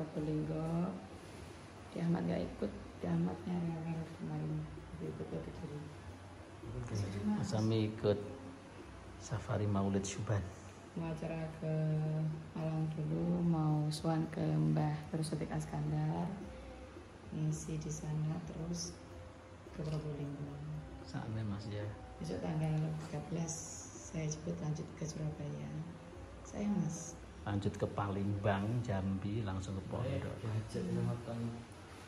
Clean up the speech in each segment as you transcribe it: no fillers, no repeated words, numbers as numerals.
Probolinggo. Di Ahmad nggak ikut, di Ahmadnya rewel kemarin ikut lagi jadi. Sami ikut safari Maulid Syuban. Mau acara ke Malang dulu, mau suan ke Mbah Tersutik Askandar, ngisi di sana terus ke Probolinggo. Saatnya Mas ya. Besok tanggal 13 saya jemput lanjut ke Surabaya. Saya Mas. Lanjut ke Palembang, Jambi, langsung ke Pondok.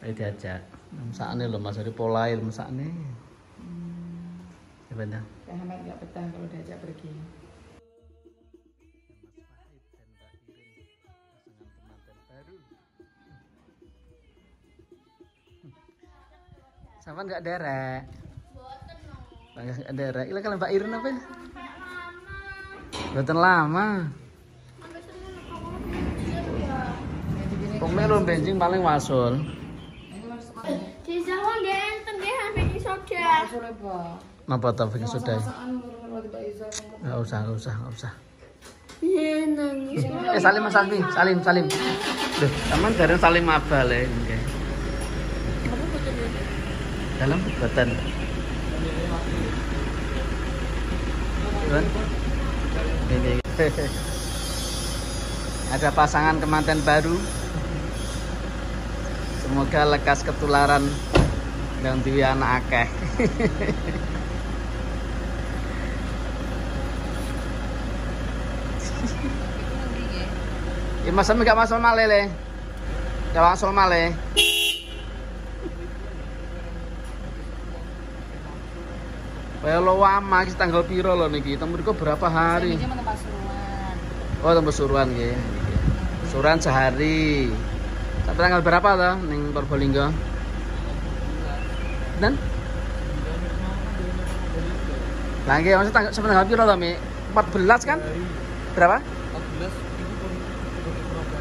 Diajak. Saatnya loh Mas dari Polail saatnya. Ya benar. Kak Ahmad nggak betah kalau diajak pergi. Sampai nggak derek. Nggak derek. Ini kalau Mbak Irin apa? Buatan lama. Pokoknya lo benjing paling wasul. Di Jawa nggak enten deh sampai di soda. Napa tau bikin sudah? Nggak usah. Iya nangis. Salim Mas Salmi, salim. Duh, teman dari salim abal ya. Okay. Dalam buatan. Ini. Ada pasangan kemanten baru. Semoga lekas ketularan dan duwe anak akeh. Ya Mas Sami gak masuk male le. Gak masuk male. Kalau lama kita tanggal piro loh niki? Temuriko berapa hari? Oh, tempat suruhan nggih. Suruhan sehari. Sampai tanggal berapa toh ning Probolinggo? Dan? Lah nggih, maksud tanggal piro to, Mi? 14 kan? Berapa?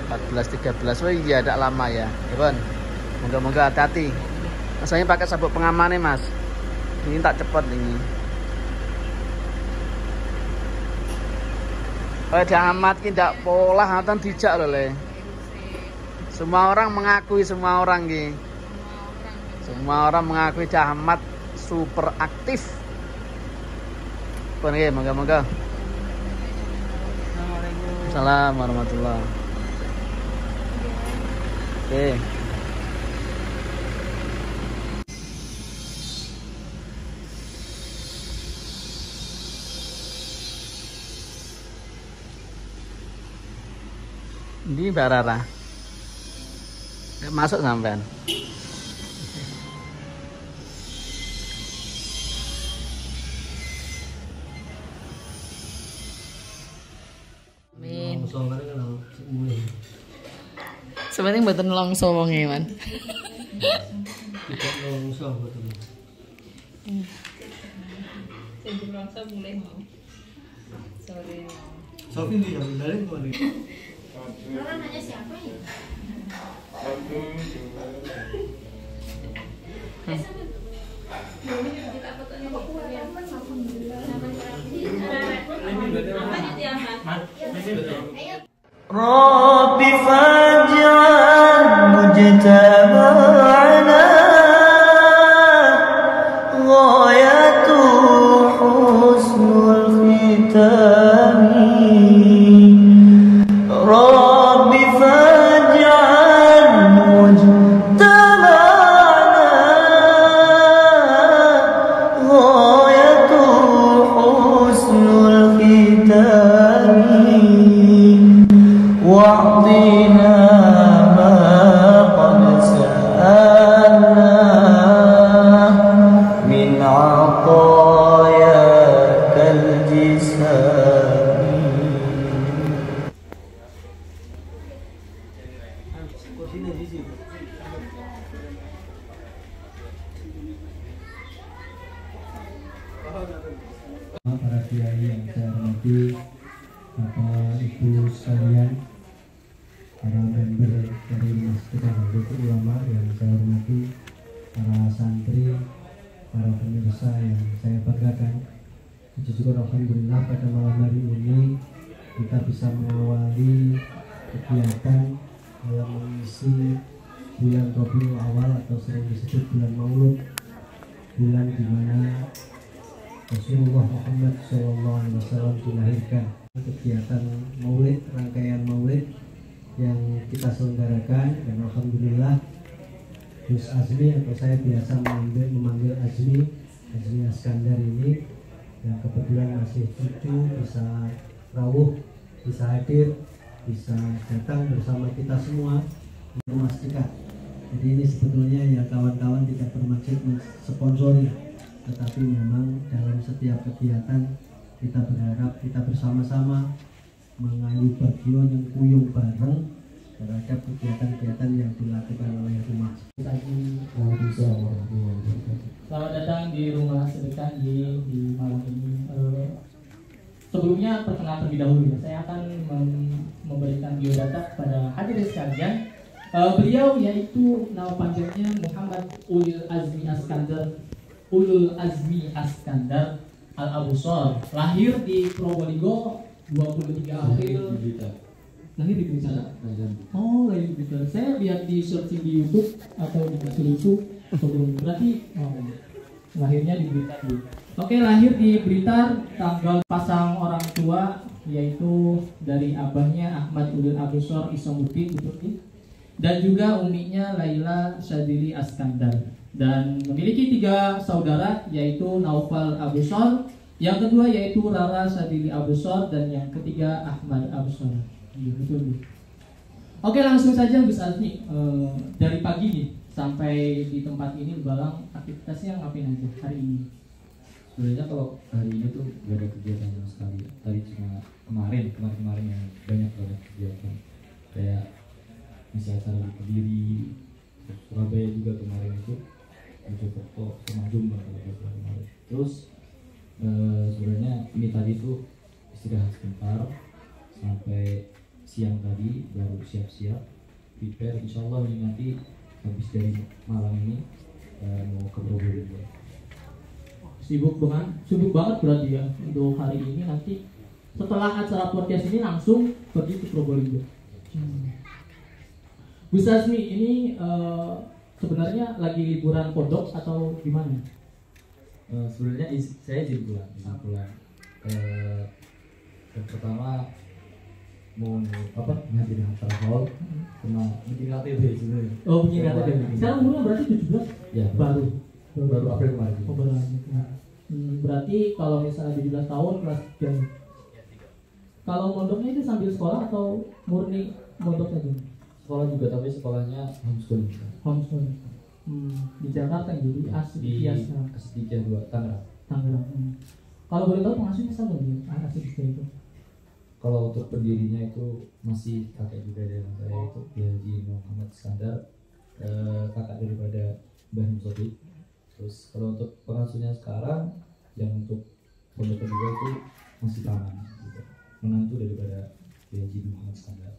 14 13. Oh iya, tidak lama ya. Ibon. Moga-moga hati-hati. Masanya pakai sabuk pengaman nih, Mas. Ini tak cepat ini. Oh, di Ahmad ki ndak pola ngoten dijak lho, Le. Semua orang mengakui semua orang ki. Semua orang mengakui Cah Ahmad super aktif. Pun nggih, moga-moga. Assalamualaikum warahmatullahi. Oke. Ini Mbak Rara. Nggak masuk sampean. Amin. Sebenarnya mboten longso wonge, Man. Tidak longso mboten. Sing longso mulai mau. Sore. Sofi nih yang balik kemana? Orang nanya siapa ya? Rabbi faj'al mujtama'ana ghayatu husnul khitami Rabbi faj'al mujtama'ana ghayatu husnul khitami واعطنا ما قد سألناه من عطاياك الجسام Para kiai yang saya hormati, Bapak Ibu sekalian, para member dari Masjid Nahdlatul Ulama yang saya hormati, para santri, para pemirsa yang saya banggakan. Puji syukur alhamdulillah pada malam hari ini kita bisa mengawali kegiatan dalam mengisi bulan Rabiul Awal atau sering disebut bulan Maulud, bulan di mana Rasulullah Muhammad SAW dilahirkan. Kegiatan Maulid, rangkaian Maulid yang kita selenggarakan, dan alhamdulillah Gus Azmi atau saya biasa memanggil Azmi Askandar ini yang kebetulan masih cucu bisa rawuh, bisa hadir, bisa datang bersama kita semua memastikan. Jadi ini sebetulnya ya kawan-kawan tidak bermaksud mensponsori, tetapi memang dalam setiap kegiatan kita berharap kita bersama-sama mengayu bagian yang kuyung bareng terhadap kegiatan-kegiatan yang dilakukan oleh rumah. Selamat datang di rumah sedekah di malam ini. Sebelumnya perkenalan terlebih dahulu ya. Saya akan memberikan biodata kepada hadirin sekalian. Beliau yaitu nama panjangnya Muhammad Ulul Azmi Askandar Al-Abusor. Lahir di Probolinggo 23 April. Lahir di Blitar. Oh, lahir di Blitar. Saya lihat di searching di YouTube atau di YouTube sebelum berarti lahirnya di Blitar. Oke, lahir di Blitar, tanggal pasang orang tua yaitu dari abahnya Ahmad Ulul Abusor Isomuddin dan juga uminya Laila Syadili Askandar, dan memiliki 3 saudara yaitu Naufal Abusor, yang kedua yaitu Rara Syadili Abusor, dan yang ketiga Ahmad Abusor. Iya, betul. Oke, langsung saja Gus Azmi, dari pagi nih sampai di tempat ini Balang, aktivitasnya ngapain aja hari ini? Sebenarnya kalau hari ini tuh gak ada kegiatan sama sekali. Tadi cuma kemarin yang banyak banget kegiatan, kayak misalnya acara di Kediri, Surabaya juga kemarin itu, Mojokerto sama Jombang kemarin. Terus sebenarnya ini tadi tuh istirahat sebentar sampai siang tadi baru siap-siap prepare. Insyaallah ini nanti habis dari malam ini mau ke Probolinggo. Sibuk banget berarti ya untuk hari ini. Nanti setelah acara podcast ini langsung pergi ke Probolinggo. Gus Azmi ini sebenarnya lagi liburan pondok atau gimana? Sebenarnya saya izin pulang. Yang pertama mau ngadirin acara hall sama bikin KTP sebenarnya. Oh, bikin KTP. Sekarang umurnya berarti 17? Ya, baru April kemarin. Oh, baru. Berarti kalau misalnya 17 tahun kelas 3. Kalau mondoknya itu sambil sekolah atau murni mondok saja? Sekolah juga, tapi sekolahnya homeschooling. Homeschooling. Di Jakarta gitu, di Astika 2 Tangerang. Kalau boleh tahu pengasuhnya siapa nih Astika itu? Kalau untuk pendirinya itu masih kakak juga dari saya, itu Haji Muhammad Iskandar, kakak daripada Mbah Musodik. Terus kalau untuk pengasuhnya sekarang yang untuk pondok kedua itu masih paman, gitu. Menantu daripada Haji Muhammad Iskandar.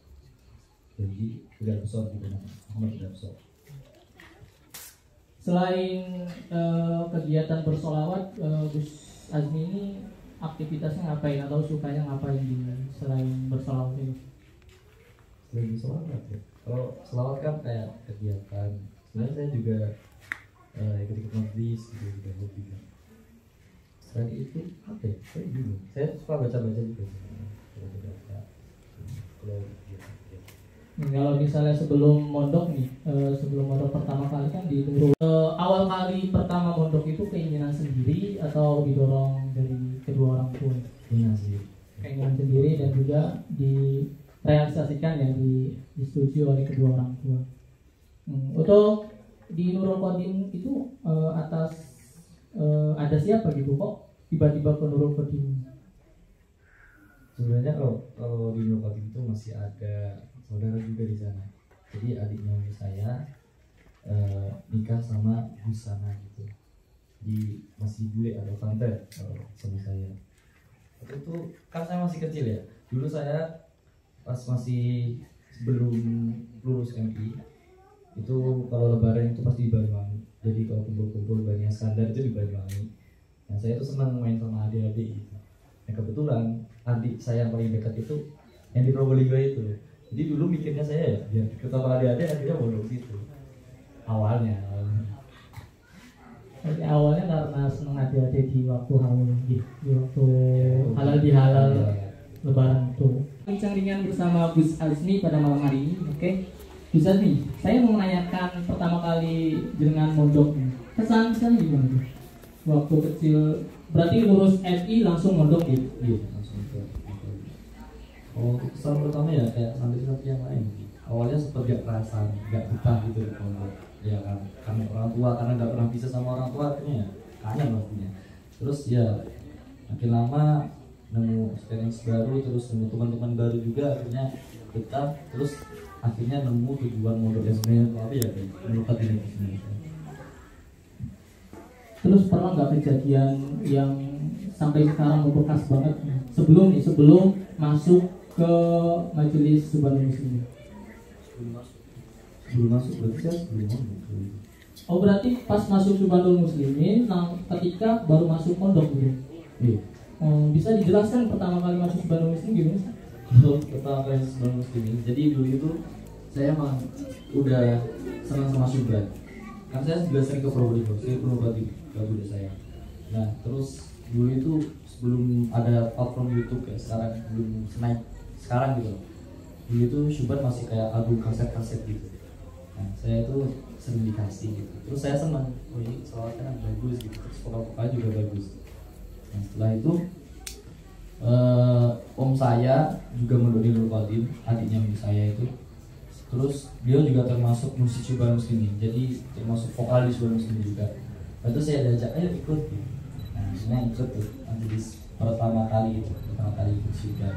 Jadi tidak besar gitu, Muhammad tidak besar. Selain kegiatan bersolawat, Gus Azmi ini aktivitasnya ngapain atau sukanya ngapain di selain bersolawat itu? Selain bersolawat ya. Kalau selawat kan kayak kegiatan. Sebenarnya saya juga ikut majlis gitu, juga hobi kan. Selain itu apa ya? Saya bingung. Saya suka baca-baca juga. Kalau misalnya sebelum mondok nih, sebelum mondok pertama kali kan di Nurul. Awal kali pertama mondok itu keinginan sendiri atau didorong dari kedua orang tua? Keinginan sendiri dan juga direalisasikan ya, disetujui oleh kedua orang tua. Untuk di Nurul Qadim itu atas ada siapa gitu kok tiba-tiba ke Nurul Qadim? Sebenarnya kalau di Nurul Qadim itu masih ada saudara juga di sana. Jadi adiknya saya nikah sama Busana gitu. Jadi masih bule atau tante sama saya. Itu kan saya masih kecil ya. Dulu saya pas masih sebelum lulus MI itu kalau lebaran itu pasti di Banyuwangi. Jadi kalau kumpul-kumpul Bani Askandar itu di Banyuwangi. Nah saya tuh senang main sama adik-adik gitu. Nah kebetulan adik saya yang paling dekat itu yang di Probolinggo itu. Jadi dulu mikirnya saya ya biar deket sama adik-adik, akhirnya mondok situ awalnya. Jadi awalnya karena seneng adik-adik di waktu halal, di waktu halal di halal lebaran itu. Bincang ringan bersama Gus Azmi pada malam hari ini. Oke, Gus Azmi, saya mau menanyakan pertama kali dengan mondok, kesan gimana tuh? Waktu kecil, berarti lulus FI langsung mondok gitu? Iya, langsung ke. Oh, kesan pertama ya kayak santri-santri yang lain. Awalnya sempat gak perasaan, gak betah gitu di pondok. Ya kan, karena orang tua, karena gak pernah bisa sama orang tua, akhirnya kangen pastinya. Terus ya makin lama nemu experience baru, terus nemu teman-teman baru juga, akhirnya betah. Terus akhirnya nemu tujuan mondok yang sebenarnya apa ya, menurut ini sebenarnya. Terus pernah nggak kejadian yang sampai sekarang membekas banget sebelum masuk ke majelis Subhanul Muslimin? Sebelum masuk berarti saya sebelum mondok. Oh, berarti pas masuk Subhanul Muslimin, ketika baru masuk pondok gitu? Iya. Bisa dijelaskan pertama kali masuk Subhanul Muslimin gimana? Pertama kali Subhanul Muslimin, jadi dulu itu saya emang udah senang sama Subhan. Kan saya juga sering ke Probolinggo, saya berobat di saya. Nah, terus dulu itu sebelum ada platform YouTube kayak sekarang, belum naik sekarang gitu. Dulu itu Subhan masih kayak album kaset-kaset gitu. Nah, saya itu sering dikasih gitu. Terus saya senang, oh ini soalnya kan bagus gitu. Terus vokal-vokalnya juga bagus. Nah, setelah itu om saya juga mendoni Nurul Qadim, adiknya om saya itu. Terus dia juga termasuk musisi Subhanul Muslimin, jadi termasuk vokalis Subhanul Muslimin juga. Lalu saya diajak, ayo ikut. Nah, saya ikut tuh nanti pertama kali ikut Subhan.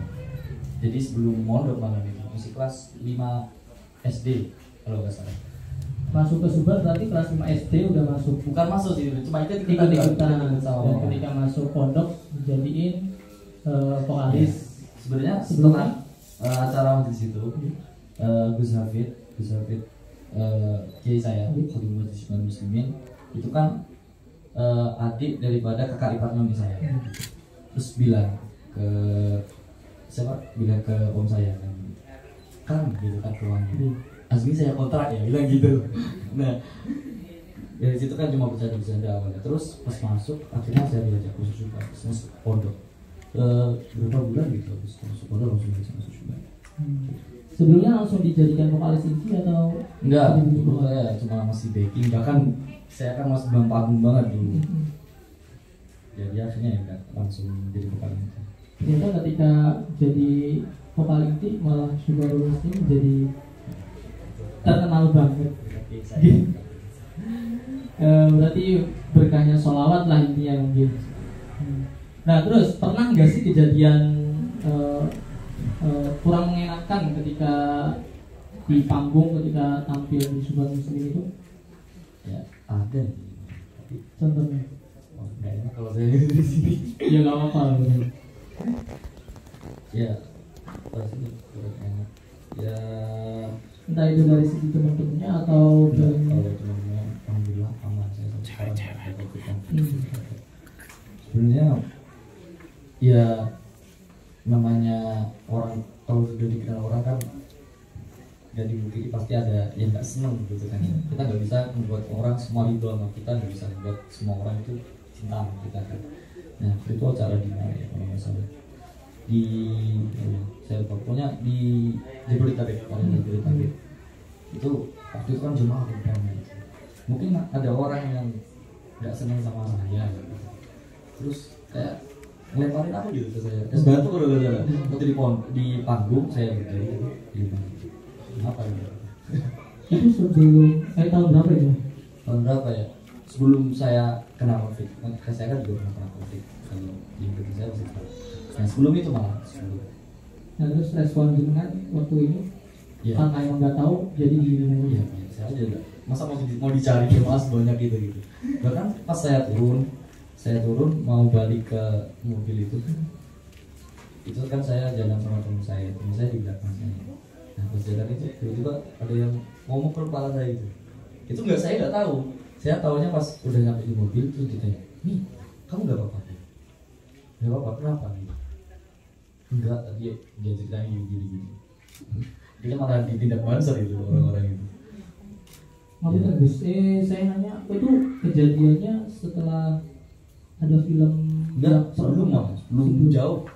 Jadi sebelum mondok malah itu masih kelas 5 SD kalau nggak salah. Masuk ke Subhan berarti kelas 5 SD udah masuk? Bukan masuk sih, cuma ikut-ikutan. Dan ketika masuk pondok dijadiin vokalis. Ya. Sebenarnya setelah acara di situ, Gus Hafid kiai saya, Khadimul Muslimin Muslimin, itu kan adik daripada kakak iparnya om saya. Terus bilang ke om saya kan gitu kan ruangnya. Azmi saya kontrak ya, bilang gitu. Nah, dari situ kan cuma bercanda awalnya. Terus pas masuk, akhirnya saya diajak khusus juga, masuk pondok. Berapa bulan gitu, habis masuk pondok langsung bisa masuk juga. Sebelumnya langsung dijadikan vokalis inti atau? Enggak, dulu saya cuma masih backing, bahkan saya kan masih belum panggung banget dulu. Jadi akhirnya ya enggak langsung jadi vokalis inti. Ternyata ketika jadi vokalis inti malah Subhanul Muslimin jadi terkenal banget. Berarti berkahnya sholawat lah intinya mungkin. Nah, terus pernah nggak sih kejadian kurang mengenakan ketika di panggung, ketika tampil di Subhanul Muslimin itu? Ya ada. Contohnya? Oh, nggak enak kalau saya di sini. Ya nggak apa-apa. Ya, pasti kurang enak. Ya, entah itu dari segi teman-temannya atau dari kalau teman-teman, alhamdulillah aman saya sampai sekarang. Sebenarnya ya namanya orang kalau sudah dikenal orang kan dan dibukti pasti ada yang nggak seneng gitu kan. Kita nggak bisa membuat orang semua ridho sama kita, nggak bisa membuat semua orang itu cinta sama kita kan. Nah, itu acara di mana ya kalau nggak salah di saya lupa, pokoknya di Jabodetabek, itu waktu itu kan jemaah banyak. Mungkin ada orang yang nggak senang sama saya gitu. Terus kayak ngelemparin aku gitu ke saya, es batu kalau nggak salah. Waktu di panggung saya gitu, apa gitu. itu sebelum tahun berapa ya? Tahun berapa ya? Sebelum saya kena COVID, saya kan juga pernah kena COVID. Kalau di Indonesia masih tahu. Nah, sebelum itu malah sebelum. Nah, terus respon jenengan waktu ini Ya. karena yang nggak tahu jadi gini Iya, saya aja enggak. Masa mau dicari ke mas banyak gitu. Bahkan pas saya turun mau balik ke mobil itu kan saya jalan sama teman saya di belakang saya. Nah, pas jalan itu tiba-tiba ada yang ngomong ke kepala saya gitu. Itu saya nggak tahu. Saya tahunya pas udah nyampe di mobil terus ditanya, "Nih, kamu nggak apa-apa?" "Nggak apa-apa, kenapa nih?" "Enggak, tadi dia ceritain gini." Kita malah ditindak banser itu orang-orang itu. Maaf kan Gus, saya nanya itu kejadiannya setelah ada film Enggak, belum jauh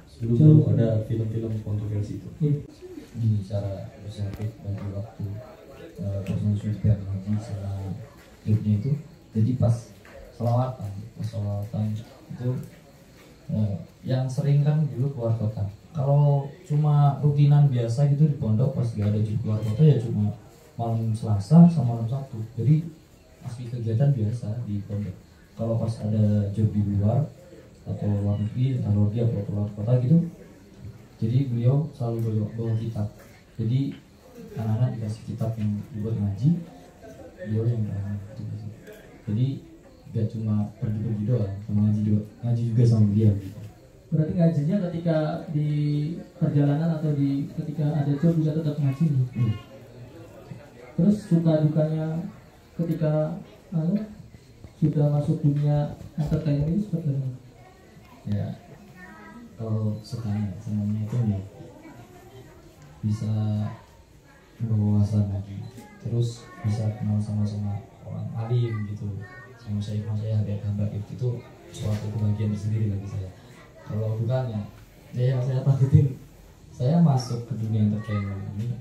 ada film-film kontroversi itu. Gini cara bisa bagi waktu personal shooter ngaji sama hidupnya itu, jadi pas selawatan itu yang sering kan dulu keluar kota. Kalau cuma rutinan biasa gitu di pondok pas gak ada job keluar kota ya cuma malam Selasa sama malam Sabtu, jadi masih kegiatan biasa di pondok. Kalau pas ada job di luar atau luar negeri atau dia keluar kota gitu, jadi beliau selalu bawa kitab. Jadi anak-anak dikasih kitab yang dibuat ngaji, beliau yang berangkat gitu. Jadi gak cuma pergi-pergi doang, sama ngaji juga sama dia gitu. Berarti ngajinya ketika di perjalanan atau ketika ada job bisa tetap ngaji nih. Terus suka dukanya ketika sudah masuk dunia entertainment itu seperti apa? Ya kalau senangnya itu nih bisa berwawasan lagi, terus bisa kenal sama orang alim gitu, sama saya hamba itu suatu kebahagiaan tersendiri bagi saya. Kalau bukannya yang saya takutin, saya masuk ke dunia entertainment ini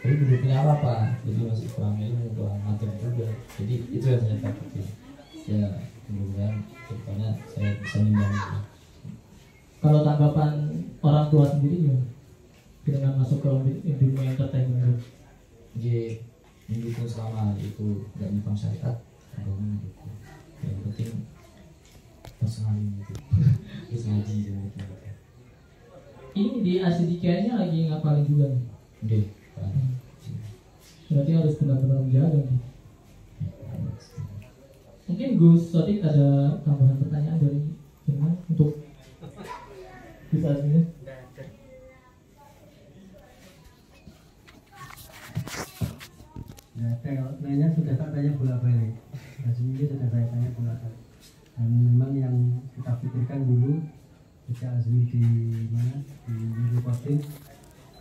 tapi belum punya apa, jadi masih kurang ilmu, kurang materi juga, jadi itu yang saya takutin. Ya kemudian kedepannya saya bisa nimbang. Kalau tanggapan orang tua sendiri ya dengan masuk ke dunia entertainment? Jadi mendukung selama itu nggak nyimpang syariat, mendukung. Yang penting personal itu terus ngaji gitu. Ini di ACDK-nya lagi ngapalin juga nih? Oke. Berarti harus benar-benar menjaga nih. Mungkin Gus Sodik ada tambahan pertanyaan dari Jenang untuk bisa sini. Ya, kalau nanya sudah tak tanya bolak-balik. Azmi sudah saya tanya bolak-balik. Dan memang yang kita pikirkan dulu sejak Azmi di mana di Recording,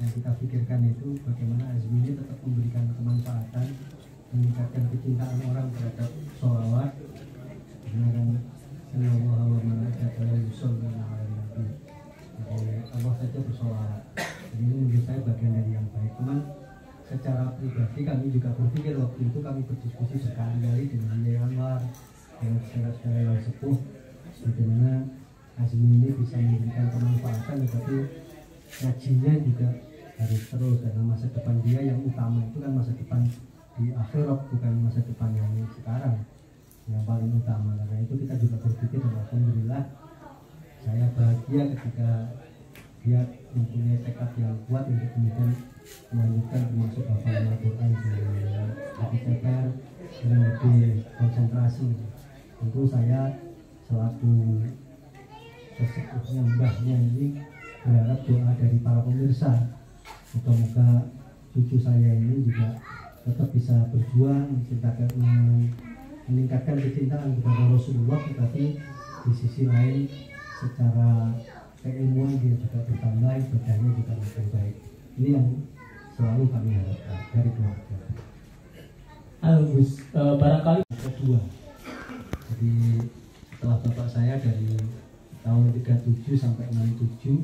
yang kita pikirkan itu bagaimana Azmi ini tetap memberikan kemanfaatan, meningkatkan kecintaan orang terhadap sholawat. Dengan Allah Allah saja bersolawat. Ini menurut saya bagian dari yang baik. Cuman secara pribadi kami juga berpikir waktu itu kami berdiskusi berkali-kali dengan Yai Anwar, dengan saudara-saudara yang sepuh, bagaimana Azmi ini bisa memberikan kemanfaatan, tetapi ngajinya juga harus terus, karena masa depan dia yang utama itu kan masa depan di akhirat, bukan masa depan yang sekarang yang paling utama. Karena itu kita juga berpikir, alhamdulillah saya bahagia ketika dia mempunyai tekad yang kuat untuk kemudian melanjutkan termasuk hafalan Al-Quran di TPR dengan lebih konsentrasi. Tentu saya selaku sesepuhnya mbahnya ini berharap doa dari para pemirsa, moga-moga cucu saya ini juga tetap bisa berjuang meningkatkan kecintaan kepada Rasulullah, tetapi di sisi lain secara keilmuan dia juga bertambah, ibadahnya juga makin baik. Ini yang selalu kami harapkan dari keluarga. Gus, barangkali kedua, jadi setelah bapak saya dari tahun 37 sampai 67,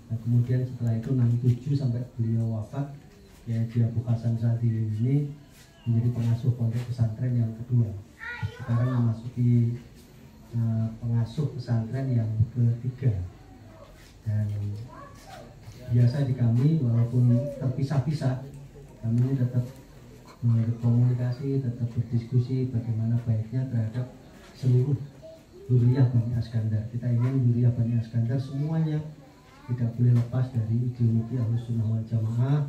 dan kemudian setelah itu 67 sampai beliau wafat, ya dia Hasan Sadili ini menjadi pengasuh pondok pesantren yang kedua. Sekarang memasuki pengasuh pesantren yang ketiga. Dan biasa di kami walaupun terpisah-pisah, kami ini tetap berkomunikasi, tetap berdiskusi bagaimana baiknya terhadap seluruh zuriyah Bani Askandar. Kita ingin zuriyah Bani Askandar semuanya tidak boleh lepas dari ideologi Ahlussunnah wal Jamaah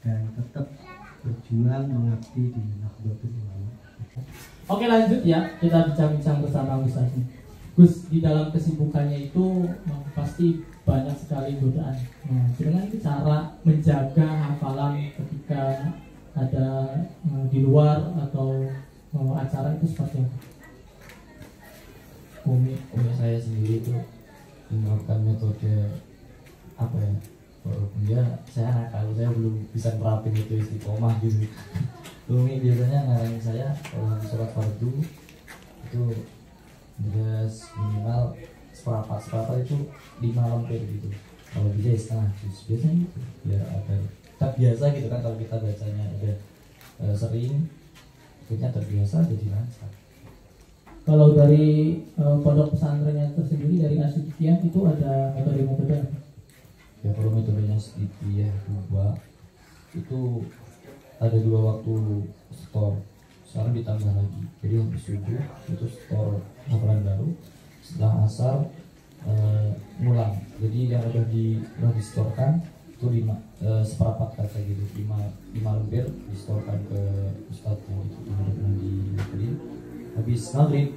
dan tetap berjuang mengabdi di Nahdlatul Ulama. Oke, lanjut ya, kita bincang-bincang bersama Gus Azmi. Gus, di dalam kesibukannya itu pasti banyak sekali godaan. Nah, dengan cara menjaga hafalan ketika ada di luar atau acara itu seperti apa? Umi saya sendiri itu menerapkan metode apa ya? Walaupun dia saya nakal saya belum bisa nerapin itu istiqomah gitu. Umi biasanya ngarahin saya kalau sholat fardu itu jelas minimal seperempat itu 5 lembar gitu. Kalau bisa setengah juz biasanya gitu. Biar ada tak biasa gitu kan, kalau kita bacanya udah sering, akhirnya terbiasa jadi lancar. Kalau dari pondok pesantrennya tersendiri dari Asyidikiah itu ada metode-metode apa? Ya kalau metodenya Asyidikiah 2 itu ada 2 waktu setor, sekarang ditambah lagi. Jadi habis subuh itu setor hafalan baru, setelah asar ngulang. Jadi yang udah disetorkan itu seperempat kata gitu, 5 lembar disetorkan ke ustadznya itu benar-benar dibeli. Habis maghrib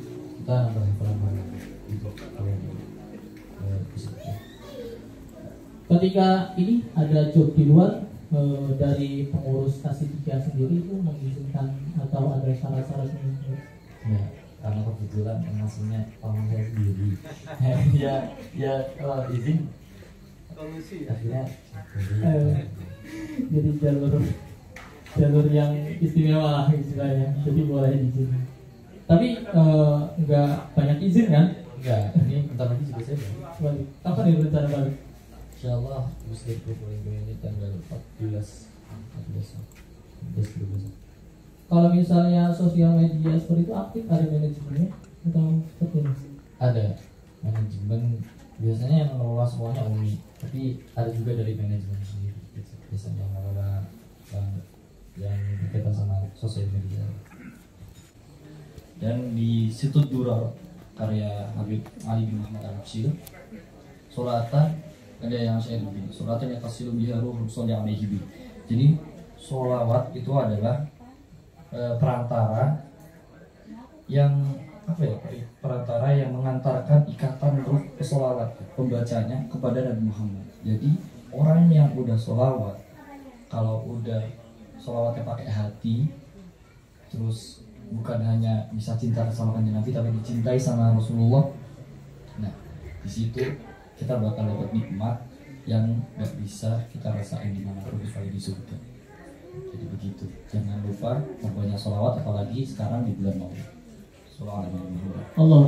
kita nambah hafalan baru gitu. Ketika ini ada job di luar dari pengurus Asyidikiah sendiri itu mengizinkan atau ada syarat-syaratnya? Ya, karena kebetulan pengasuhnya orang saya sendiri. ya kalau izin akhirnya jadi jalur yang istimewa lah istilahnya, jadi boleh izin. Tapi nggak banyak izin kan? Enggak, ini bentar lagi juga saya Balik. Kapan ya rencana balik? Insyaallah Muslim Probolinggo ini tanggal 14. Kalau misalnya sosial media seperti itu aktif, ada manajemennya atau seperti ini? Ada manajemen, biasanya yang mengelola semuanya Umi, tapi ada juga dari manajemen sendiri biasanya mengelola yang berkaitan sama sosial media. Dan di situs Durar karya Habib Ali bin Muhammad Al-Habsyi, sholatan ada yang saya bikin, sholatan yang tasilu biha ruhul sholli alaihi bi. Jadi sholawat itu adalah perantara yang perantara yang mengantarkan ikatan ruh sholawat pembacanya kepada Nabi Muhammad. Jadi orang yang udah sholawat, kalau udah sholawatnya pakai hati, terus bukan hanya bisa cinta sama kanjeng Nabi tapi dicintai sama Rasulullah. Nah, di situ kita bakal dapat nikmat yang gak bisa kita rasain di mana pun kecuali di surga. Jadi begitu. Jangan lupa memperbanyak sholawat, apalagi sekarang di bulan Maulid. Sholawat Allah.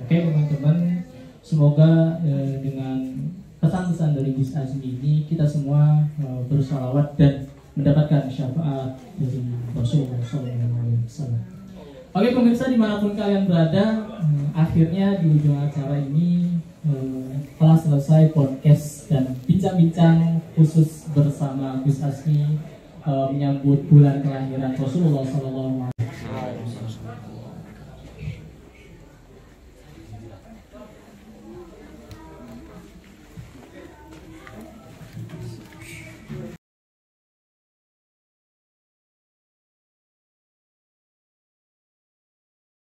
Oke teman-teman, semoga dengan pesan-pesan dari Gus Azmi ini kita semua bersalawat dan mendapatkan syafaat dari Rasulullah SAW. Oke pemirsa dimanapun kalian berada, akhirnya di ujung acara ini telah selesai podcast dan bincang-bincang khusus bersama Gus Azmi menyambut bulan kelahiran Rasulullah SAW.